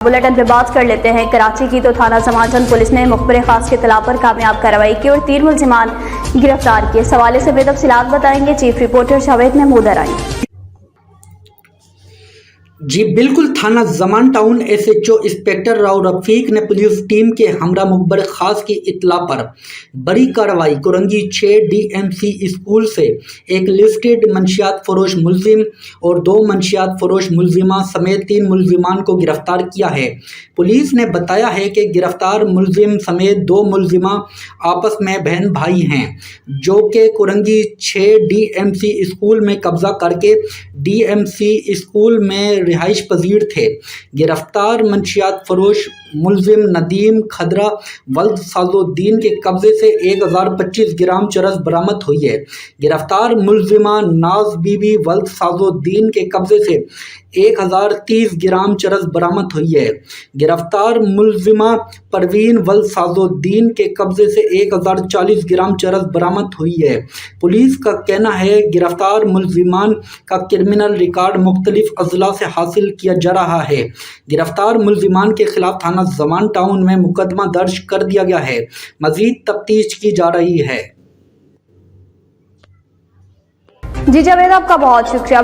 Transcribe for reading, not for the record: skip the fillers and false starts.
Bulletin पे बात कर लेते हैं कराची की। तो थाना जमालचंद पुलिस ने मुखबिर खास की इत्तला पर कामयाब कार्रवाई की और 3 मुलजिमान गिरफ्तार किए। इस हवाले से बेतफसीलात बताएंगे चीफ रिपोर्टर जावेद महमूद अराई। जी बिल्कुल, थाना Zaman town SHO inspector Rao Rafiq ने पुलिस टीम के हमरा मुखबिर खास की इत्तला पर बड़ी कार्रवाई कुरंगी 6 DMC स्कूल से एक लिस्टेड मंशियात फरोश मुलजिम और 2 मंशियात फरोश मुलजिमा समेत 3 मुलजिमान को गिरफ्तार किया है। पुलिस ने बताया है कि गिरफ्तार मुलजिम समेत 2 मुलजिमा आपस में बहन भाई हैं, जो कि कुरंगी 6 DMC स्कूल में कब्जा करके DMC स्कूल में रिहाइश पजीर थे। गिरफ्तार मंशियात फरोश मुलजिम नदीम खदरा वल्द साजुद्दीन के कब्जे से 1025 ग्राम चरस बरामद हुई है। गिरफ्तार मुलजिमा नाज बीबी वल्द साजुद्दीन के कब्जे से 1030 ग्राम चरस बरामद हुई है। गिरफ्तार मुलजिमा परवीन वल्द साजुद्दीन के कब्जे से 1040 ग्राम चरस बरामद हुई है। पुलिस का कहना है गिरफ्तार मुलजिमान का क्रिमिनल रिकॉर्ड मुख्तलिफ अजला से हासिल किया जा रहा है। गिरफ्तार मुलजिमान के खिलाफ थाना जमान टाउन में मुकदमा दर्ज कर दिया गया है। मजीद तफ्तीश की जा रही है। जी जावेद, आपका बहुत शुक्रिया।